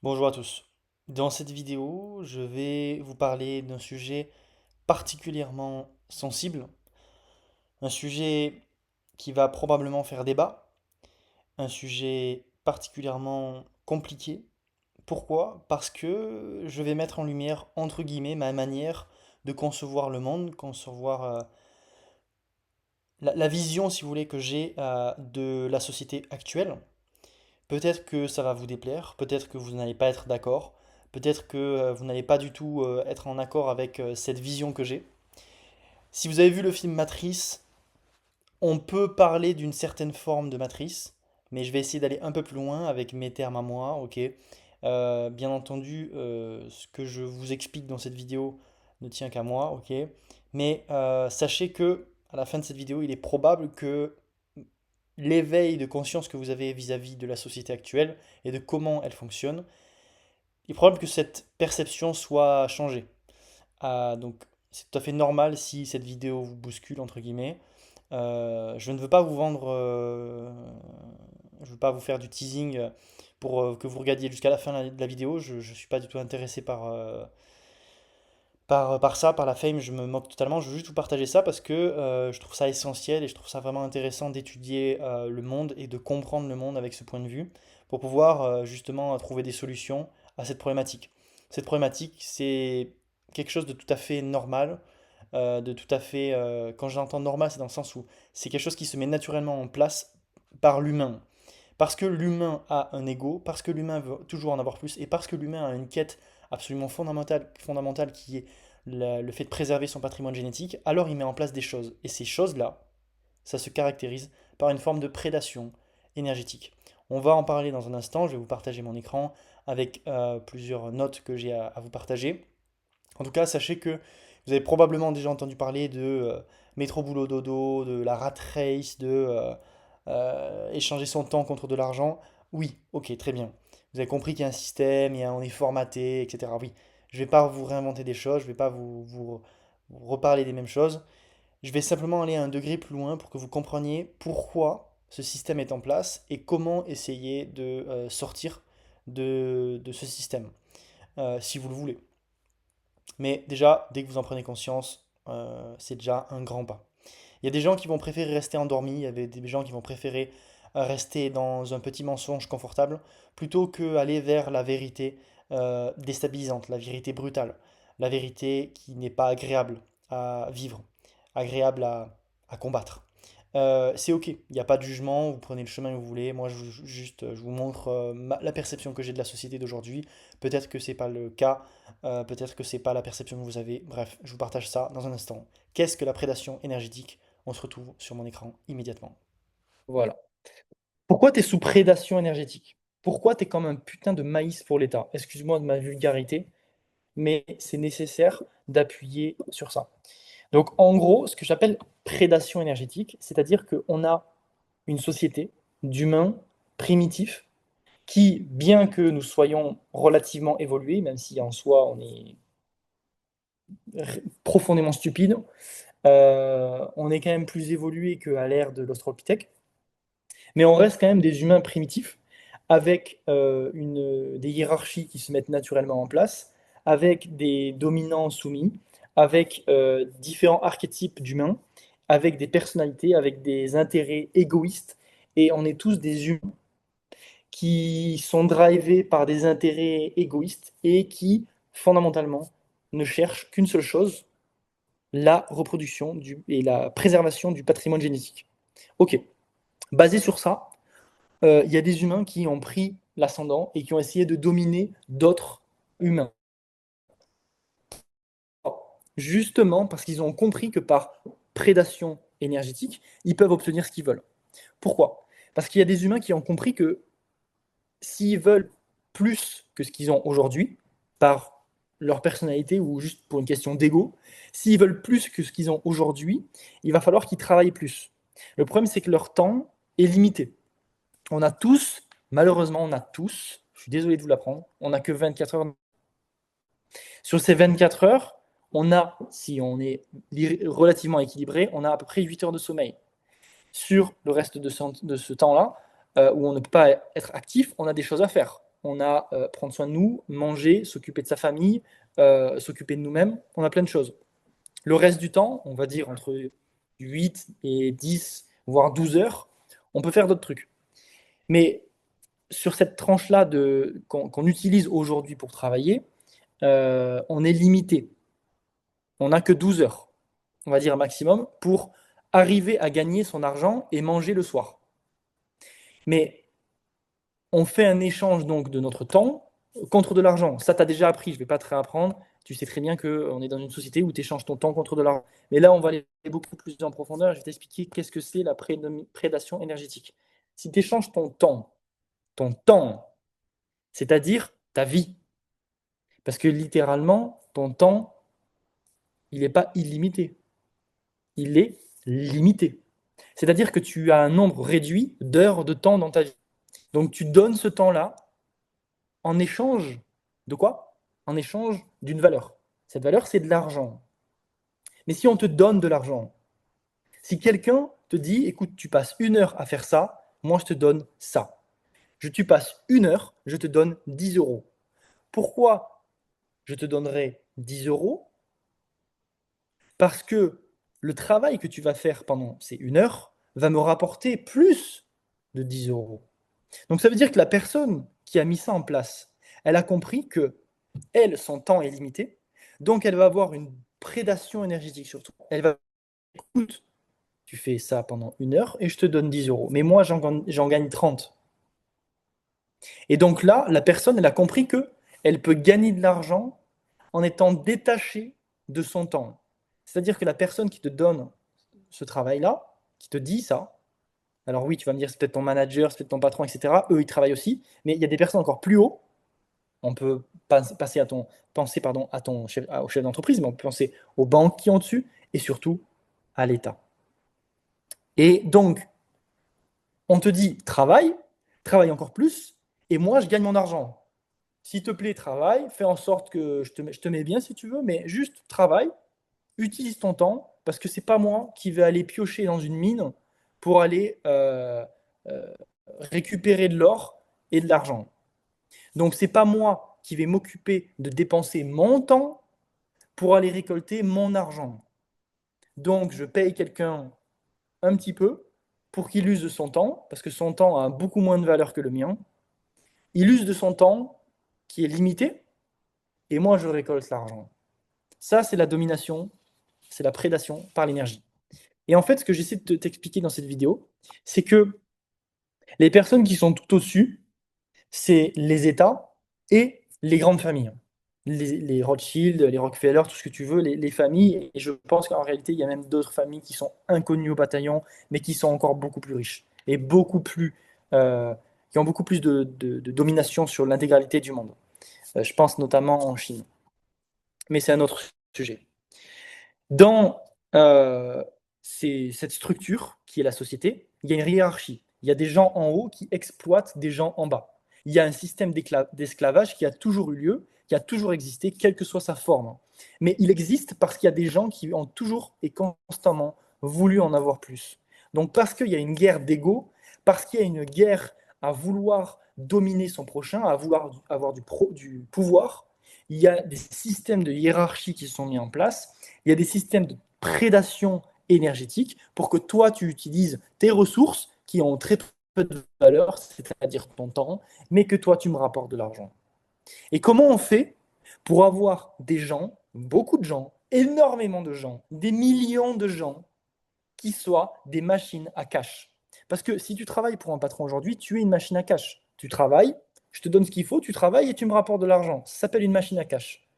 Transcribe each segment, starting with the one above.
Bonjour à tous. Dans cette vidéo, je vais vous parler d'un sujet particulièrement sensible, un sujet qui va probablement faire débat, un sujet particulièrement compliqué. Pourquoi? Parce que je vais mettre en lumière, entre guillemets, ma manière de concevoir le monde, concevoir la vision, si vous voulez, que j'ai de la société actuelle. Peut-être que ça va vous déplaire, peut-être que vous n'allez pas être d'accord, peut-être que vous n'allez pas du tout être en accord avec cette vision que j'ai. Si vous avez vu le film Matrice, on peut parler d'une certaine forme de Matrice, mais je vais essayer d'aller un peu plus loin avec mes termes à moi, ok? Bien entendu, ce que je vous explique dans cette vidéo ne tient qu'à moi, ok? Mais sachez que à la fin de cette vidéo, il est probable que l'éveil de conscience que vous avez vis-à-vis de la société actuelle et de comment elle fonctionne, il est probable que cette perception soit changée. Donc c'est tout à fait normal si cette vidéo vous bouscule, entre guillemets. Je ne veux pas vous vendre, je ne veux pas vous faire du teasing pour que vous regardiez jusqu'à la fin de la vidéo. Je ne suis pas du tout intéressé par ça, par la fame, je me moque totalement. Je veux juste vous partager ça parce que je trouve ça essentiel et je trouve ça vraiment intéressant d'étudier le monde et de comprendre le monde avec ce point de vue pour pouvoir justement trouver des solutions à cette problématique. Cette problématique, c'est quelque chose de tout à fait normal, de tout à fait, quand j'entends normal, c'est dans le sens où c'est quelque chose qui se met naturellement en place par l'humain. Parce que l'humain a un ego, parce que l'humain veut toujours en avoir plus, et parce que l'humain a une quête absolument fondamentale qui est le fait de préserver son patrimoine génétique, alors il met en place des choses. Et ces choses-là, ça se caractérise par une forme de prédation énergétique. On va en parler dans un instant, je vais vous partager mon écran avec plusieurs notes que j'ai à vous partager. En tout cas, sachez que vous avez probablement déjà entendu parler de métro boulot dodo, de la rat race, de échanger son temps contre de l'argent. Oui, ok, très bien. Vous avez compris qu'il y a un système, on est formaté, etc. Oui, je ne vais pas vous réinventer des choses, je ne vais pas vous reparler des mêmes choses. Je vais simplement aller à un degré plus loin pour que vous compreniez pourquoi ce système est en place et comment essayer de sortir de ce système, si vous le voulez. Mais déjà, dès que vous en prenez conscience, c'est déjà un grand pas. Il y a des gens qui vont préférer rester endormis, il y avait des gens qui vont préférer rester dans un petit mensonge confortable plutôt que aller vers la vérité déstabilisante, la vérité brutale, la vérité qui n'est pas agréable à vivre, agréable à combattre. C'est ok, il n'y a pas de jugement, vous prenez le chemin que vous voulez. Moi, je vous montre la perception que j'ai de la société d'aujourd'hui. Peut-être que c'est pas le cas, peut-être que c'est pas la perception que vous avez. Bref, je vous partage ça dans un instant. Qu'est-ce que la prédation énergétique? On se retrouve sur mon écran immédiatement. Voilà. Pourquoi tu es sous prédation énergétique? Pourquoi tu es comme un putain de maïs pour l'État? Excuse-moi de ma vulgarité, mais c'est nécessaire d'appuyer sur ça. Donc en gros, ce que j'appelle prédation énergétique, c'est-à-dire qu'on a une société d'humains primitifs qui, bien que nous soyons relativement évolués, même si en soi on est profondément stupide, on est quand même plus évolué qu'à l'ère de l'Australopithèque, mais on reste quand même des humains primitifs avec des hiérarchies qui se mettent naturellement en place, avec des dominants soumis, avec différents archétypes d'humains, avec des personnalités, avec des intérêts égoïstes, et on est tous des humains qui sont drivés par des intérêts égoïstes et qui, fondamentalement, ne cherchent qu'une seule chose, la reproduction et la préservation du patrimoine génétique. Ok, basé sur ça, il y a des humains qui ont pris l'ascendant et qui ont essayé de dominer d'autres humains. Justement parce qu'ils ont compris que par prédation énergétique, ils peuvent obtenir ce qu'ils veulent. Pourquoi? Parce qu'il y a des humains qui ont compris que s'ils veulent plus que ce qu'ils ont aujourd'hui, par leur personnalité ou juste pour une question d'ego, s'ils veulent plus que ce qu'ils ont aujourd'hui, il va falloir qu'ils travaillent plus. Le problème, c'est que leur temps est limité. On a tous, malheureusement, on a tous, je suis désolé de vous l'apprendre, on n'a que 24 heures. Sur ces 24 heures, on a, si on est relativement équilibré, on a à peu près 8 heures de sommeil. Sur le reste de ce temps-là, où on ne peut pas être actif, on a des choses à faire. on a prendre soin de nous, manger, s'occuper de sa famille, s'occuper de nous-mêmes, on a plein de choses. Le reste du temps, on va dire entre 8 et 10, voire 12 heures, on peut faire d'autres trucs. Mais sur cette tranche-là qu'on utilise aujourd'hui pour travailler, on est limité. On n'a que 12 heures, on va dire un maximum, pour arriver à gagner son argent et manger le soir. Mais on fait un échange donc de notre temps contre de l'argent. Ça, tu as déjà appris, je ne vais pas te réapprendre. Tu sais très bien qu'on est dans une société où tu échanges ton temps contre de l'argent. Mais là, on va aller beaucoup plus en profondeur. Je vais t'expliquer qu'est-ce que c'est la prédation énergétique. Si tu échanges ton temps, c'est-à-dire ta vie, parce que littéralement, ton temps, il n'est pas illimité. Il est limité. C'est-à-dire que tu as un nombre réduit d'heures de temps dans ta vie. Donc tu donnes ce temps-là en échange de quoi? En échange d'une valeur. Cette valeur, c'est de l'argent. Mais si on te donne de l'argent, si quelqu'un te dit, écoute, tu passes 1 heure à faire ça, moi je te donne ça. Tu passes 1 heure, je te donne 10 euros. Pourquoi je te donnerai 10 euros? Parce que le travail que tu vas faire pendant ces 1 heure va me rapporter plus de 10 euros. Donc ça veut dire que la personne qui a mis ça en place, elle a compris que elle, son temps est limité, donc elle va avoir une prédation énergétique sur toi. Elle va, écoute, tu fais ça pendant 1 heure et je te donne 10 euros. Mais moi, j'en gagne 30. Et donc là, la personne, elle a compris que elle peut gagner de l'argent en étant détachée de son temps. C'est-à-dire que la personne qui te donne ce travail-là, qui te dit ça, alors oui, tu vas me dire, c'est peut-être ton manager, c'est peut-être ton patron, etc. Eux, ils travaillent aussi, mais il y a des personnes encore plus haut. On peut penser à ton chef, au chef d'entreprise, mais on peut penser aux banques qui ont dessus et surtout à l'État. Et donc, on te dit, travaille encore plus, et moi, je gagne mon argent. S'il te plaît, travaille, fais en sorte que je te mets bien si tu veux, mais juste travaille, utilise ton temps, parce que c'est pas moi qui vais aller piocher dans une mine pour aller euh, récupérer de l'or et de l'argent. Donc c'est pas moi qui vais m'occuper de dépenser mon temps pour aller récolter mon argent. Donc je paye quelqu'un un petit peu pour qu'il use de son temps, parce que son temps a beaucoup moins de valeur que le mien. Il use de son temps qui est limité, et moi je récolte l'argent. Ça, c'est la domination, c'est la prédation par l'énergie. Et en fait, ce que j'essaie de t'expliquer dans cette vidéo, c'est que les personnes qui sont tout au-dessus, c'est les États et les grandes familles. Les Rothschild, les Rockefeller, tout ce que tu veux, les familles. Et je pense qu'en réalité, il y a même d'autres familles qui sont inconnues au bataillon, mais qui sont encore beaucoup plus riches et qui ont beaucoup plus de domination sur l'intégralité du monde. Je pense notamment en Chine. Mais c'est un autre sujet. Dans cette structure qui est la société, il y a une hiérarchie. Il y a des gens en haut qui exploitent des gens en bas. Il y a un système d'esclavage qui a toujours eu lieu, qui a toujours existé, quelle que soit sa forme. Mais il existe parce qu'il y a des gens qui ont toujours et constamment voulu en avoir plus. Donc parce qu'il y a une guerre d'ego, parce qu'il y a une guerre à vouloir dominer son prochain, à vouloir avoir du pouvoir, il y a des systèmes de hiérarchie qui sont mis en place, il y a des systèmes de prédation énergétique pour que toi, tu utilises tes ressources qui ont très peu de valeur, c'est-à-dire ton temps, mais que toi, tu me rapportes de l'argent. Et comment on fait pour avoir des gens, beaucoup de gens, énormément de gens, des millions de gens qui soient des machines à cash? Parce que si tu travailles pour un patron aujourd'hui, tu es une machine à cash. Tu travailles, je te donne ce qu'il faut, tu travailles et tu me rapportes de l'argent. Ça s'appelle une machine à cash.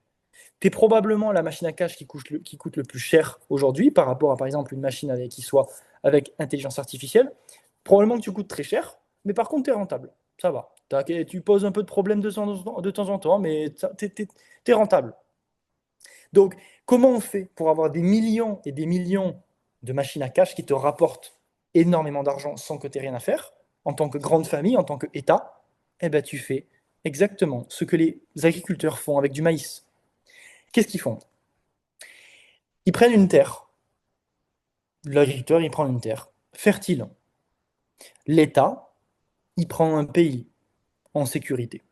Tu es probablement la machine à cash qui coûte le plus cher aujourd'hui par rapport à, par exemple, une machine qui soit avec intelligence artificielle. Probablement que tu coûtes très cher, mais par contre, tu es rentable. Ça va. Tu poses un peu de problème de temps en temps, mais tu es rentable. Donc, comment on fait pour avoir des millions et des millions de machines à cash qui te rapportent énormément d'argent sans que tu aies rien à faire, en tant que grande famille, en tant qu'État? Eh bien, tu fais exactement ce que les agriculteurs font avec du maïs. Qu'est-ce qu'ils font? Ils prennent une terre. L'agriculteur, il prend une terre fertile. L'État, il prend un pays en sécurité.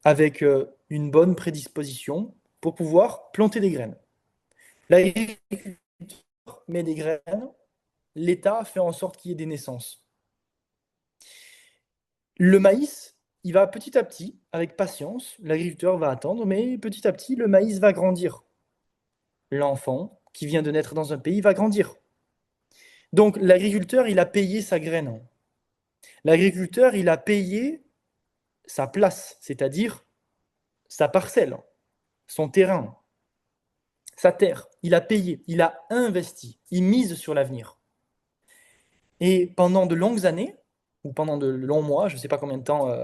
avec une bonne prédisposition pour pouvoir planter des graines. L'agriculteur met des graines, l'État fait en sorte qu'il y ait des naissances. Le maïs, il va petit à petit, avec patience, l'agriculteur va attendre, mais petit à petit, le maïs va grandir. L'enfant qui vient de naître dans un pays va grandir. Donc l'agriculteur, il a payé sa graine. L'agriculteur, il a payé sa place, c'est-à-dire sa parcelle, son terrain, sa terre. Il a payé, il a investi, il mise sur l'avenir. Et pendant de longues années, ou pendant de longs mois, je ne sais pas combien de temps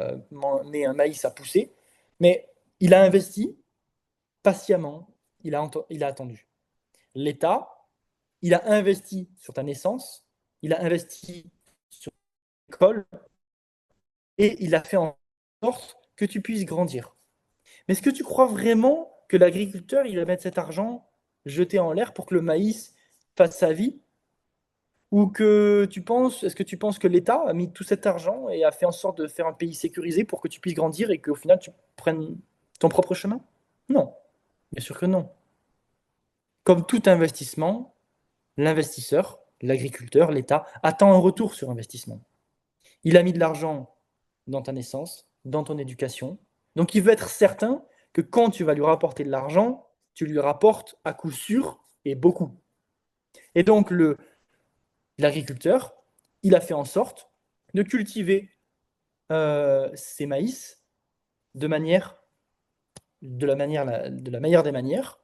met un maïs à pousser, mais il a investi patiemment, il a attendu. L'État, il a investi sur ta naissance, il a investi sur l'école, et il a fait en sorte que tu puisses grandir. Mais est-ce que tu crois vraiment que l'agriculteur, il va mettre cet argent jeté en l'air pour que le maïs fasse sa vie? Ou est-ce que tu penses que l'État a mis tout cet argent et a fait en sorte de faire un pays sécurisé pour que tu puisses grandir et qu'au final tu prennes ton propre chemin? Non, bien sûr que non. Comme tout investissement, l'investisseur, l'agriculteur, l'État, attend un retour sur investissement. Il a mis de l'argent dans ta naissance, dans ton éducation. Donc il veut être certain que quand tu vas lui rapporter de l'argent, tu lui rapportes à coup sûr et beaucoup. Et donc l'agriculteur, il a fait en sorte de cultiver ses maïs de la meilleure des manières,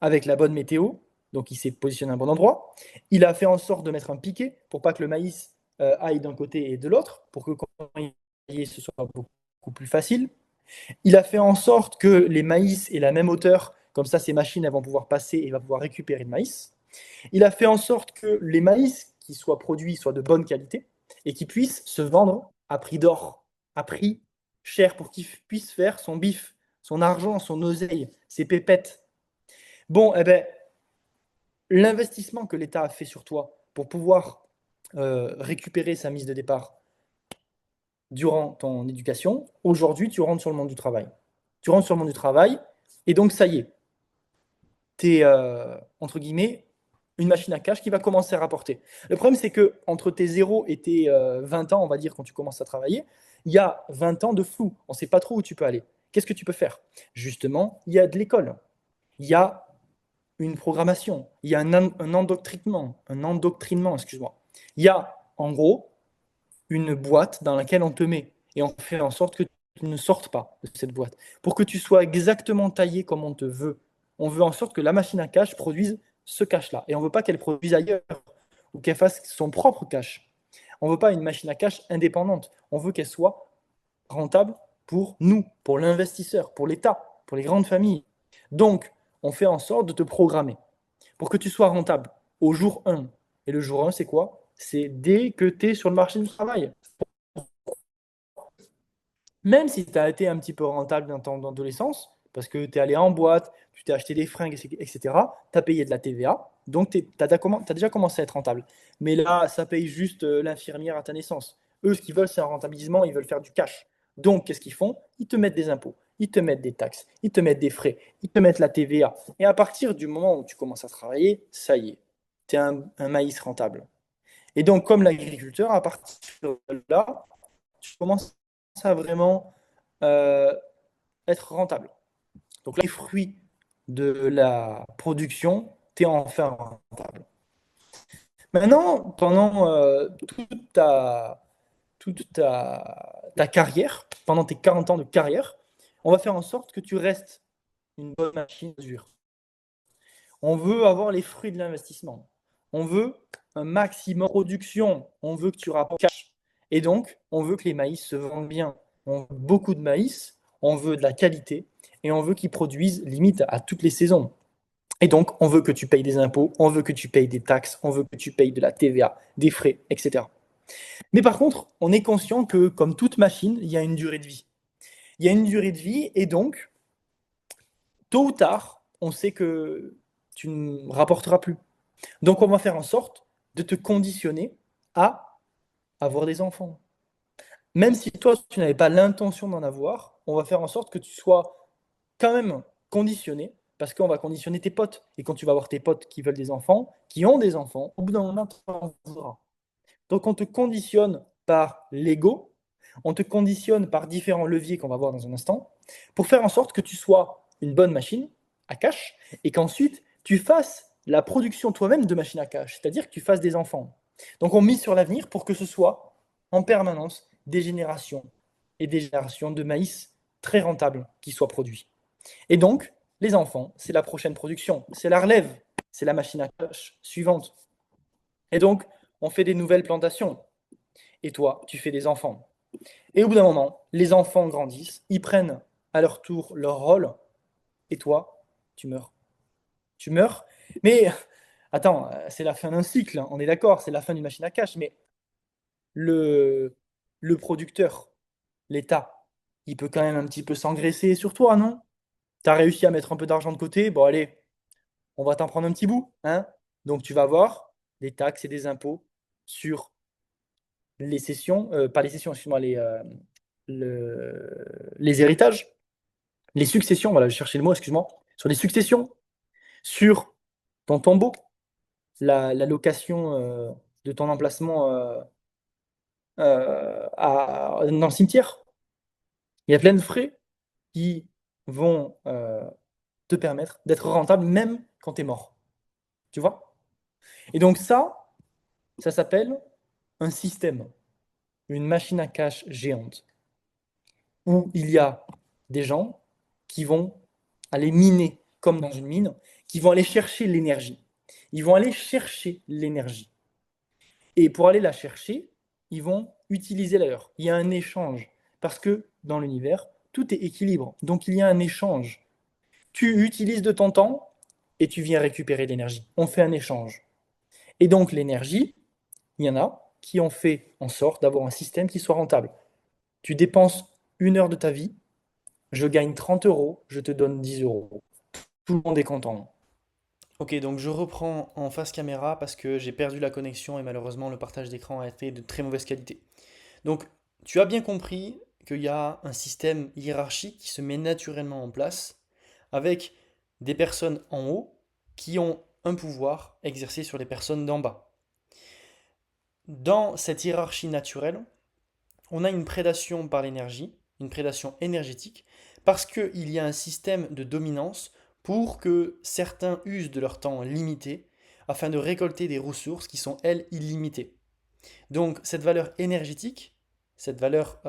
avec la bonne météo. Donc il s'est positionné à un bon endroit. Il a fait en sorte de mettre un piquet pour pas que le maïs aille d'un côté et de l'autre, pour que quand il ce soit beaucoup plus facile. Il a fait en sorte que les maïs aient la même hauteur, comme ça ces machines elles vont pouvoir passer et vont pouvoir récupérer le maïs. Il a fait en sorte que les maïs qui soient produits soient de bonne qualité et qu'ils puissent se vendre à prix d'or, à prix cher, pour qu'il puisse faire son bif, son argent, son oseille, ses pépettes. Bon, eh ben, l'investissement que l'État a fait sur toi pour pouvoir récupérer sa mise de départ durant ton éducation, aujourd'hui, tu rentres sur le monde du travail. Tu rentres sur le monde du travail, et donc ça y est, tu es, entre guillemets, une machine à cash qui va commencer à rapporter. Le problème, c'est que entre tes 0 et tes 20 ans, on va dire, quand tu commences à travailler, il y a 20 ans de flou. On ne sait pas trop où tu peux aller. Qu'est-ce que tu peux faire? Justement, il y a de l'école. Il y a une programmation. Il y a un endoctrinement, excuse-moi. Il y a, en gros, une boîte dans laquelle on te met et on fait en sorte que tu ne sortes pas de cette boîte pour que tu sois exactement taillé comme on te veut. On veut en sorte que la machine à cash produise ce cash-là et on ne veut pas qu'elle produise ailleurs ou qu'elle fasse son propre cash. On ne veut pas une machine à cash indépendante. On veut qu'elle soit rentable pour nous, pour l'investisseur, pour l'État, pour les grandes familles. Donc, on fait en sorte de te programmer pour que tu sois rentable au jour 1. Et le jour 1, c'est quoi? C'est dès que tu es sur le marché du travail. Même si tu as été un petit peu rentable dans ton adolescence, parce que tu es allé en boîte, tu t'es acheté des fringues, etc., tu as payé de la TVA, donc tu as déjà commencé à être rentable. Mais là, ça paye juste l'infirmière à ta naissance. Eux, ce qu'ils veulent, c'est un rentabilisement, ils veulent faire du cash. Donc, qu'est-ce qu'ils font? Ils te mettent des impôts, ils te mettent des taxes, ils te mettent des frais, ils te mettent la TVA. Et à partir du moment où tu commences à travailler, ça y est, tu es un maïs rentable. Et donc, comme l'agriculteur, à partir de là, tu commences à vraiment euh, être rentable. Donc là, les fruits de la production, tu es enfin rentable. Maintenant, pendant ta carrière, pendant tes 40 ans de carrière, on va faire en sorte que tu restes une bonne machine à mesure. On veut avoir les fruits de l'investissement. On veut un maximum de production. On veut que tu rapportes cash. Et donc, on veut que les maïs se vendent bien. On veut beaucoup de maïs, on veut de la qualité et on veut qu'ils produisent limite à toutes les saisons. Et donc, on veut que tu payes des impôts, on veut que tu payes des taxes, on veut que tu payes de la TVA, des frais, etc. Mais par contre, on est conscient que, comme toute machine, il y a une durée de vie. Il y a une durée de vie et donc, tôt ou tard, on sait que tu ne rapporteras plus. Donc, on va faire en sorte de te conditionner à avoir des enfants. Même si toi, tu n'avais pas l'intention d'en avoir, on va faire en sorte que tu sois quand même conditionné, parce qu'on va conditionner tes potes. Et quand tu vas voir tes potes qui veulent des enfants, qui ont des enfants, au bout d'un moment, tu en voudras. Donc on te conditionne par l'ego, on te conditionne par différents leviers qu'on va voir dans un instant, pour faire en sorte que tu sois une bonne machine à cash, et qu'ensuite tu fasses la production toi-même de machines à cash, c'est-à-dire que tu fasses des enfants. Donc on mise sur l'avenir pour que ce soit en permanence des générations et des générations de maïs très rentables qui soient produits. Et donc, les enfants, c'est la prochaine production, c'est la relève, c'est la machine à cash suivante. Et donc, on fait des nouvelles plantations. Et toi, tu fais des enfants. Et au bout d'un moment, les enfants grandissent, ils prennent à leur tour leur rôle, et toi, tu meurs. Tu meurs, mais attends, c'est la fin d'un cycle, hein, on est d'accord, c'est la fin d'une machine à cash, mais le, le producteur, l'État, il peut quand même un petit peu s'engraisser sur toi, non? Tu as réussi à mettre un peu d'argent de côté, bon allez, on va t'en prendre un petit bout, hein? Donc tu vas avoir des taxes et des impôts sur les cessions, pas les cessions, excuse-moi, les héritages, les successions, voilà, je cherchais le mot, excuse-moi, sur les successions, sur ton tombeau, la location de ton emplacement dans le cimetière. Il y a plein de frais qui vont te permettre d'être rentable même quand tu es mort. Tu vois? Et donc ça s'appelle un système, une machine à cash géante, où il y a des gens qui vont aller miner, comme dans une mine, qui vont aller chercher l'énergie. Ils vont aller chercher l'énergie. Et pour aller la chercher, ils vont utiliser la leur. Il y a un échange. Parce que dans l'univers, tout est équilibre. Donc il y a un échange. Tu utilises de ton temps et tu viens récupérer l'énergie. On fait un échange. Et donc l'énergie, il y en a qui ont fait en sorte d'avoir un système qui soit rentable. Tu dépenses 1 heure de ta vie, je gagne 30 euros, je te donne 10 euros. Tout le monde est content. Ok, donc je reprends en face caméra parce que j'ai perdu la connexion et malheureusement le partage d'écran a été de très mauvaise qualité. Donc tu as bien compris qu'il y a un système hiérarchique qui se met naturellement en place avec des personnes en haut qui ont un pouvoir exercé sur les personnes d'en bas. Dans cette hiérarchie naturelle, on a une prédation par l'énergie, une prédation énergétique, parce qu'il y a un système de dominance pour que certains usent de leur temps limité afin de récolter des ressources qui sont, elles, illimitées. Donc cette valeur énergétique, cette valeur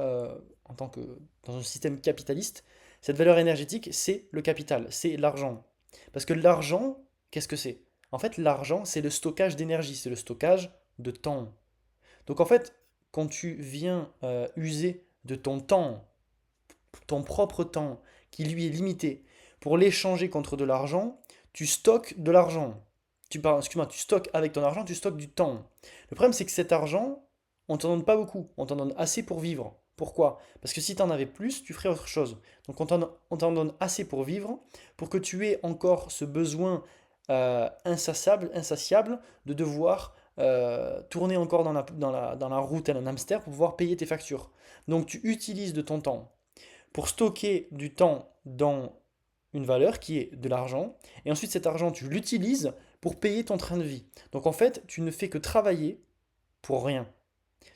en tant que dans un système capitaliste, cette valeur énergétique, c'est le capital, c'est l'argent. Parce que l'argent, qu'est-ce que c'est? En fait, l'argent, c'est le stockage d'énergie, c'est le stockage de temps. Donc en fait, quand tu viens user de ton propre temps, qui lui est limité, pour l'échanger contre de l'argent, tu stockes de l'argent. Excuse-moi, tu stockes avec ton argent, tu stockes du temps. Le problème, c'est que cet argent, on t'en donne pas beaucoup, on t'en donne assez pour vivre. Pourquoi? Parce que si tu en avais plus, tu ferais autre chose. Donc on t'en donne assez pour vivre, pour que tu aies encore ce besoin insatiable de devoir tourner encore dans la roue tel un hamster pour pouvoir payer tes factures. Donc tu utilises de ton temps pour stocker du temps dans une valeur qui est de l'argent, et ensuite cet argent tu l'utilises pour payer ton train de vie. Donc en fait, tu ne fais que travailler pour rien.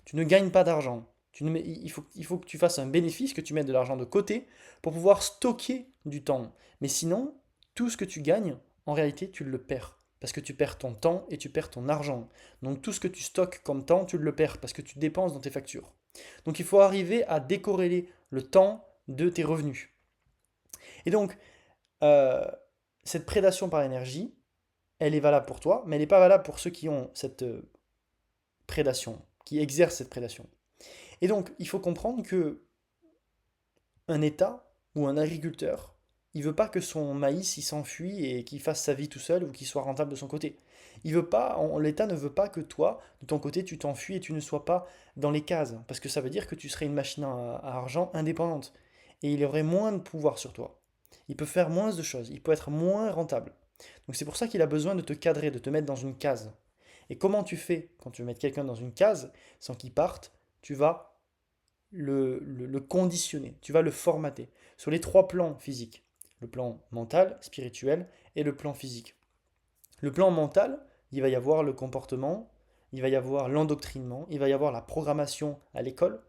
Tu ne gagnes pas d'argent. Il faut que tu fasses un bénéfice, que tu mettes de l'argent de côté pour pouvoir stocker du temps. Mais sinon, tout ce que tu gagnes, en réalité, tu le perds. Parce que tu perds ton temps et tu perds ton argent. Donc tout ce que tu stockes comme temps, tu le perds parce que tu dépenses dans tes factures. Donc il faut arriver à décorréler le temps de tes revenus. Et donc, euh, cette prédation par énergie, elle est valable pour toi, mais elle n'est pas valable pour ceux qui ont cette prédation, qui exercent cette prédation. Et donc, il faut comprendre que un État ou un agriculteur, il veut pas que son maïs il s'enfuit et qu'il fasse sa vie tout seul ou qu'il soit rentable de son côté. Il veut pas, l'État ne veut pas que toi, de ton côté, tu t'enfuis et tu ne sois pas dans les cases, parce que ça veut dire que tu serais une machine à argent indépendante et il aurait moins de pouvoir sur toi. Il peut faire moins de choses, il peut être moins rentable. Donc c'est pour ça qu'il a besoin de te cadrer, de te mettre dans une case. Et comment tu fais quand tu veux mettre quelqu'un dans une case sans qu'il parte? Tu vas le conditionner, tu vas le formater sur les trois plans physiques, le plan mental, spirituel et le plan physique. Le plan mental, il va y avoir le comportement, il va y avoir l'endoctrinement, il va y avoir la programmation à l'école.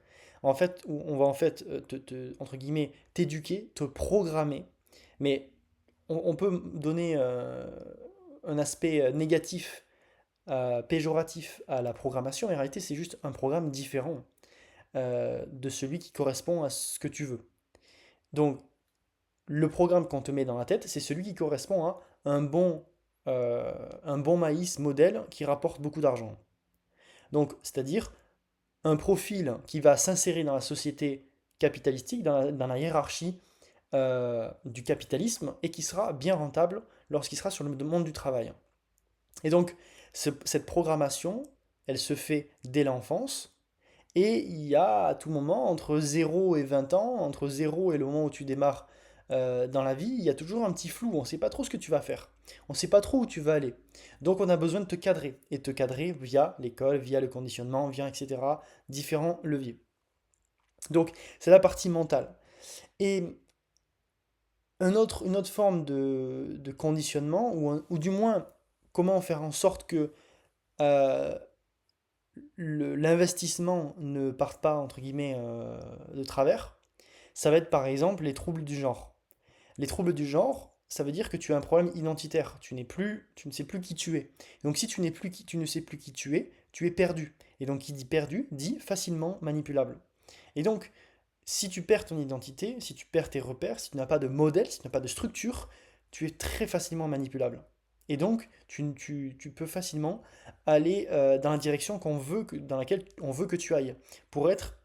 En fait, où on va en fait entre guillemets t'éduquer, te programmer, mais on peut donner un aspect négatif, péjoratif à la programmation. En réalité, c'est juste un programme différent de celui qui correspond à ce que tu veux. Donc, le programme qu'on te met dans la tête, c'est celui qui correspond à un bon maïs modèle qui rapporte beaucoup d'argent. Donc, c'est-à-dire un profil qui va s'insérer dans la société capitalistique, dans la hiérarchie du capitalisme, et qui sera bien rentable lorsqu'il sera sur le monde du travail. Et donc, cette programmation, elle se fait dès l'enfance, et il y a à tout moment, entre 0 et 20 ans, entre 0 et le moment où tu démarres dans la vie, il y a toujours un petit flou, on ne sait pas trop ce que tu vas faire, on ne sait pas trop où tu vas aller. Donc on a besoin de te cadrer, et te cadrer via l'école, via le conditionnement, via etc., différents leviers. Donc c'est la partie mentale. Et une autre forme de conditionnement, ou du moins comment faire en sorte que euh, l'investissement ne parte pas, entre guillemets, de travers, ça va être par exemple les troubles du genre. Les troubles du genre, ça veut dire que tu as un problème identitaire. Tu ne sais plus qui tu es. Donc si tu ne sais plus qui tu es perdu. Et donc qui dit perdu, dit facilement manipulable. Et donc, si tu perds ton identité, si tu perds tes repères, si tu n'as pas de modèle, si tu n'as pas de structure, tu es très facilement manipulable. Et donc, tu peux facilement aller dans la direction dans laquelle on veut que tu ailles. Pour être,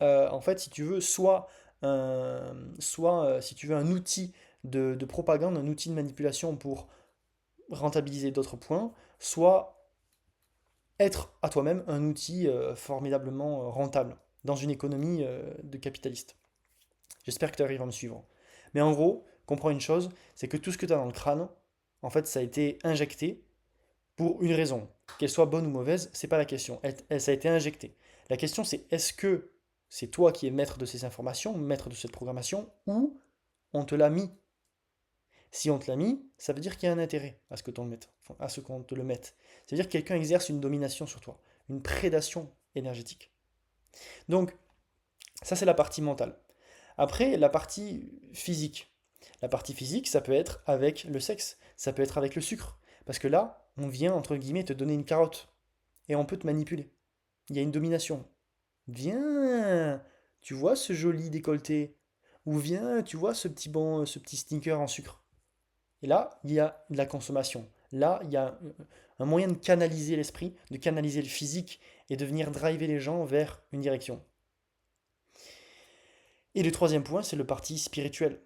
en fait, si tu veux, si tu veux, un outil de propagande, un outil de manipulation pour rentabiliser d'autres points, soit être à toi-même un outil formidablement rentable dans une économie de capitaliste. J'espère que tu arrives à me suivre. Mais en gros, comprends une chose, c'est que tout ce que tu as dans le crâne, en fait, ça a été injecté pour une raison. Qu'elle soit bonne ou mauvaise, c'est pas la question. Ça a été injecté. La question, c'est est-ce que c'est toi qui es maître de ces informations, maître de cette programmation, ou on te l'a mis. Si on te l'a mis, ça veut dire qu'il y a un intérêt à ce que t'on le mette, enfin, à ce qu'on te le mette. Ça veut dire que quelqu'un exerce une domination sur toi, une prédation énergétique. Donc, ça c'est la partie mentale. Après, la partie physique. La partie physique, ça peut être avec le sexe, ça peut être avec le sucre. Parce que là, on vient, entre guillemets, te donner une carotte. Et on peut te manipuler. Il y a une domination. Viens, tu vois ce joli décolleté. Ou viens, tu vois ce petit sneaker en sucre. Et là, il y a de la consommation. Là, il y a un moyen de canaliser l'esprit, de canaliser le physique et de venir driver les gens vers une direction. Et le troisième point, c'est le parti spirituel.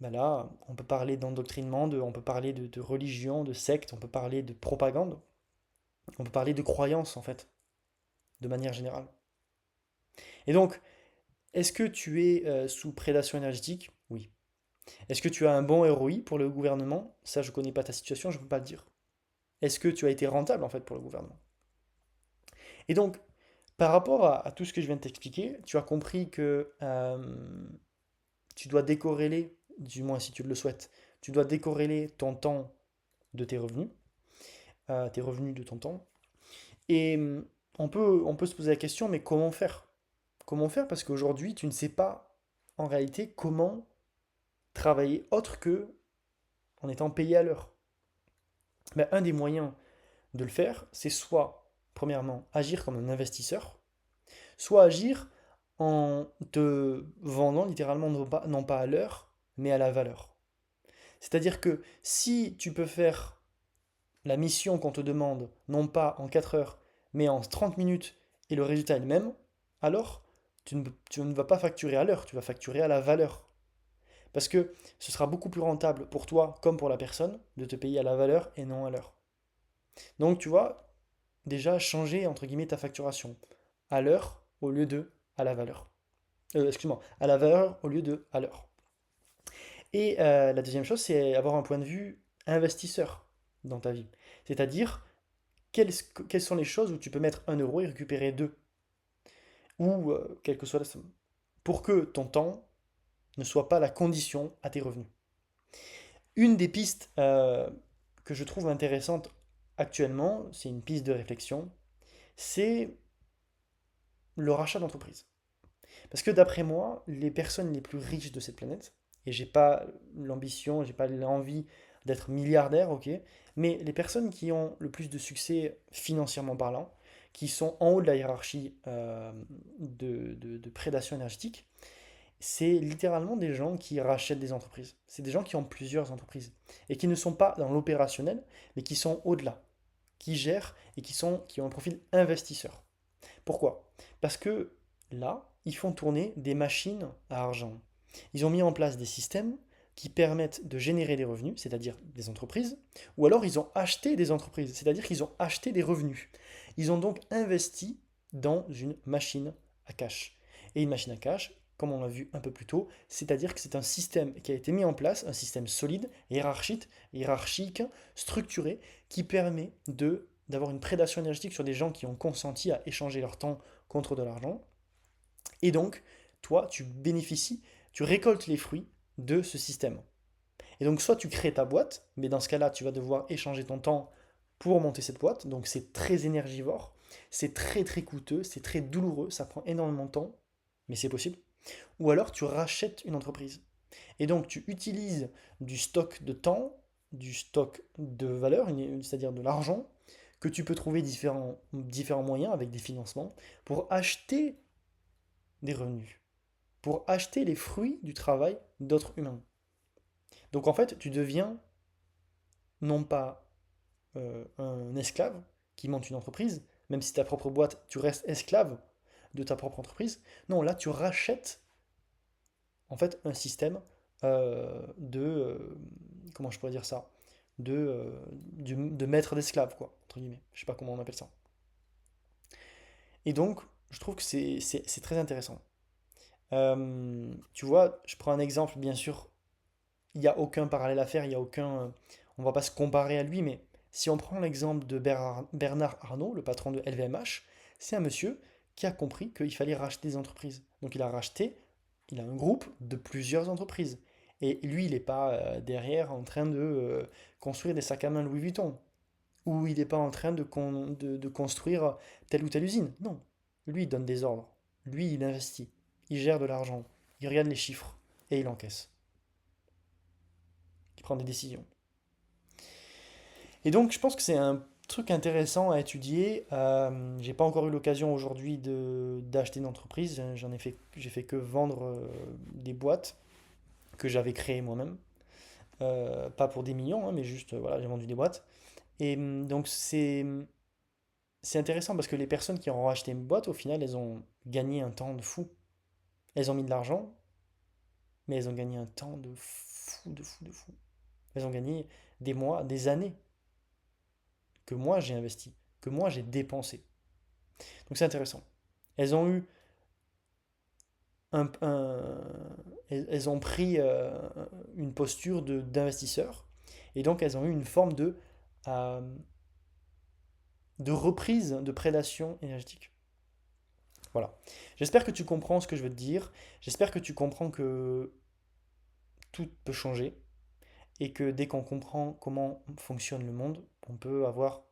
Ben là, on peut parler d'endoctrinement, on peut parler de religion, de secte, on peut parler de propagande, on peut parler de croyance en fait, de manière générale. Et donc, est-ce que tu es sous prédation énergétique? Oui. Est-ce que tu as un bon ROI pour le gouvernement? Ça, je ne connais pas ta situation, je ne peux pas le dire. Est-ce que tu as été rentable en fait pour le gouvernement? Et donc, par rapport à tout ce que je viens de t'expliquer, tu as compris que tu dois décorréler, du moins si tu le souhaites, tu dois décorréler ton temps de tes revenus de ton temps. Et on peut se poser la question, mais comment faire? Comment faire? Parce qu'aujourd'hui, tu ne sais pas en réalité comment travailler autre que en étant payé à l'heure. Ben, un des moyens de le faire, c'est soit, premièrement, agir comme un investisseur, soit agir en te vendant littéralement non pas à l'heure, mais à la valeur. C'est-à-dire que si tu peux faire la mission qu'on te demande, non pas en 4 heures, mais en 30 minutes, et le résultat est le même, alors tu ne vas pas facturer à l'heure, tu vas facturer à la valeur. Parce que ce sera beaucoup plus rentable pour toi comme pour la personne de te payer à la valeur et non à l'heure. Donc tu vois, déjà changer entre guillemets ta facturation à l'heure au lieu de à la valeur. Excuse-moi, à la valeur au lieu de à l'heure. Et la deuxième chose, c'est avoir un point de vue investisseur dans ta vie. C'est-à-dire, quelles sont les choses où tu peux mettre 1 euro et récupérer 2, ou quelle que soit la somme. pour que ton temps ne soit pas la condition à tes revenus. Une des pistes que je trouve intéressante actuellement, c'est une piste de réflexion, c'est le rachat d'entreprise. Parce que d'après moi, les personnes les plus riches de cette planète, et j'ai pas l'ambition, j'ai pas l'envie d'être milliardaire, ok, mais les personnes qui ont le plus de succès financièrement parlant, qui sont en haut de la hiérarchie de prédation énergétique, c'est littéralement des gens qui rachètent des entreprises. C'est des gens qui ont plusieurs entreprises et qui ne sont pas dans l'opérationnel, mais qui sont au-delà, qui gèrent et qui ont un profil investisseur. Pourquoi? Parce que là, ils font tourner des machines à argent. Ils ont mis en place des systèmes qui permettent de générer des revenus, c'est-à-dire des entreprises, ou alors ils ont acheté des entreprises, c'est-à-dire qu'ils ont acheté des revenus. Ils ont donc investi dans une machine à cash. Et une machine à cash, comme on l'a vu un peu plus tôt, c'est-à-dire que c'est un système qui a été mis en place, un système solide, hiérarchique, structuré, qui permet d'avoir une prédation énergétique sur des gens qui ont consenti à échanger leur temps contre de l'argent. Et donc, toi, tu bénéficies, tu récoltes les fruits de ce système. Et donc, soit tu crées ta boîte, mais dans ce cas-là, tu vas devoir échanger ton temps pour monter cette boîte. Donc, c'est très énergivore, c'est très très coûteux, c'est très douloureux, ça prend énormément de temps, mais c'est possible. Ou alors, tu rachètes une entreprise. Et donc, tu utilises du stock de temps, du stock de valeur, c'est-à-dire de l'argent, que tu peux trouver différents moyens avec des financements pour acheter des revenus, pour acheter les fruits du travail d'autres humains. Donc en fait, tu deviens non pas un esclave qui monte une entreprise, même si ta propre boîte, tu restes esclave de ta propre entreprise. Non, là, tu rachètes en fait un système comment je pourrais dire ça, de maître d'esclave, quoi, entre guillemets. Je sais pas comment on appelle ça. Et donc, je trouve que c'est très intéressant. Tu vois, je prends un exemple, bien sûr, il n'y a aucun parallèle à faire, il y a aucun, on va pas se comparer à lui, mais si on prend l'exemple de Bernard Arnault, le patron de LVMH, c'est un monsieur qui a compris qu'il fallait racheter des entreprises. Donc il a racheté, il a un groupe de plusieurs entreprises. Et lui, il n'est pas derrière en train de construire des sacs à main Louis Vuitton, ou il n'est pas en train de construire telle ou telle usine. Non, lui, il donne des ordres. Lui, il investit. Il gère de l'argent. Il regarde les chiffres. Et il encaisse. Il prend des décisions. Et donc, je pense que c'est un truc intéressant à étudier. J'ai pas encore eu l'occasion aujourd'hui d'acheter une entreprise. J'ai fait que vendre des boîtes que j'avais créées moi-même. Pas pour des millions, hein, mais juste, voilà, j'ai vendu des boîtes. Et donc, c'est intéressant parce que les personnes qui ont racheté une boîte, au final, elles ont gagné un temps de fou. Elles ont mis de l'argent, mais elles ont gagné un temps de fou, de fou, de fou. Elles ont gagné des mois, des années que moi j'ai investi, que moi j'ai dépensé. Donc c'est intéressant. Elles ont eu elles ont pris une posture d'investisseur et donc elles ont eu une forme euh, de reprise de prédation énergétique. Voilà. J'espère que tu comprends ce que je veux te dire. J'espère que tu comprends que tout peut changer et que dès qu'on comprend comment fonctionne le monde, on peut avoir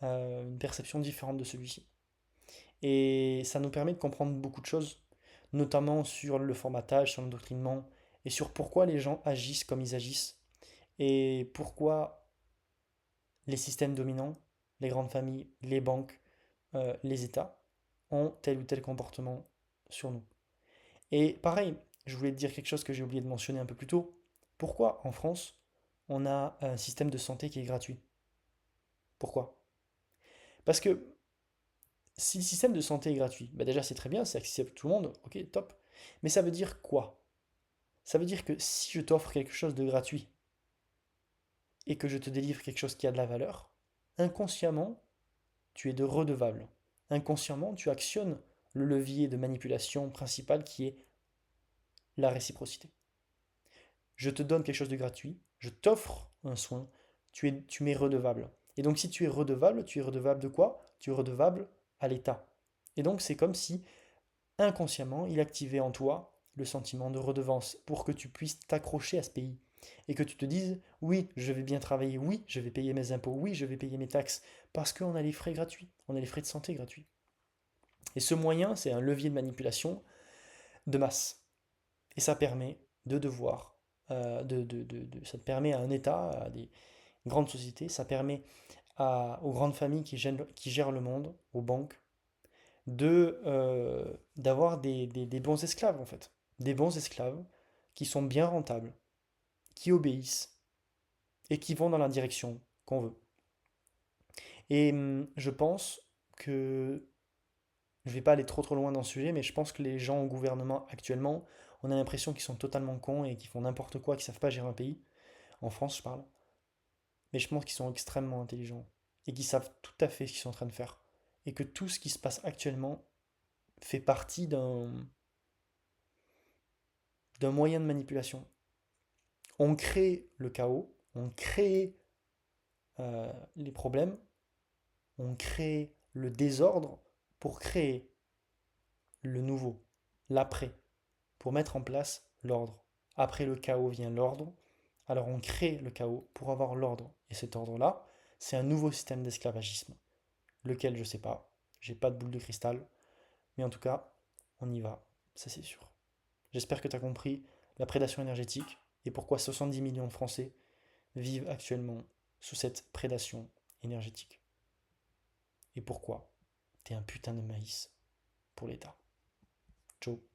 une perception différente de celui-ci. Et ça nous permet de comprendre beaucoup de choses, notamment sur le formatage, sur l'endoctrinement, et sur pourquoi les gens agissent comme ils agissent, et pourquoi les systèmes dominants, les grandes familles, les banques, les États, ont tel ou tel comportement sur nous. Et pareil, je voulais te dire quelque chose que j'ai oublié de mentionner un peu plus tôt. Pourquoi en France, on a un système de santé qui est gratuit? Pourquoi? Parce que si le système de santé est gratuit, bah déjà c'est très bien, c'est accessible à tout le monde, ok, top. Mais ça veut dire quoi? Ça veut dire que si je t'offre quelque chose de gratuit et que je te délivre quelque chose qui a de la valeur, inconsciemment, tu es de redevable. Inconsciemment, tu actionnes le levier de manipulation principal qui est la réciprocité. Je te donne quelque chose de gratuit, je t'offre un soin, tu m'es redevable. Et donc si tu es redevable de quoi? Tu es redevable à l'État. Et donc c'est comme si inconsciemment, il activait en toi le sentiment de redevance pour que tu puisses t'accrocher à ce pays et que tu te dises oui, je vais bien travailler, oui, je vais payer mes impôts, oui, je vais payer mes taxes parce qu'on a les frais gratuits, on a les frais de santé gratuits. Et ce moyen, c'est un levier de manipulation de masse. Et ça permet de devoir, ça permet à un État, à des grandes sociétés, ça permet aux grandes familles qui gèrent le monde, aux banques, d'avoir des bons esclaves en fait. Des bons esclaves qui sont bien rentables, qui obéissent et qui vont dans la direction qu'on veut. Et je pense que, je ne vais pas aller trop trop loin dans ce sujet, mais je pense que les gens au gouvernement actuellement, on a l'impression qu'ils sont totalement cons et qu'ils font n'importe quoi, qu'ils ne savent pas gérer un pays. En France, je parle. Mais je pense qu'ils sont extrêmement intelligents et qu'ils savent tout à fait ce qu'ils sont en train de faire. Et que tout ce qui se passe actuellement fait partie d'un moyen de manipulation. On crée le chaos, on crée les problèmes, on crée le désordre pour créer le nouveau, l'après, pour mettre en place l'ordre. Après le chaos vient l'ordre, alors on crée le chaos pour avoir l'ordre. Et cet ordre-là, c'est un nouveau système d'esclavagisme, lequel je ne sais pas, j'ai pas de boule de cristal, mais en tout cas, on y va, ça c'est sûr. J'espère que tu as compris la prédation énergétique et pourquoi 70 millions de Français vivent actuellement sous cette prédation énergétique. Et pourquoi t'es un putain de maïs pour l'État. Ciao.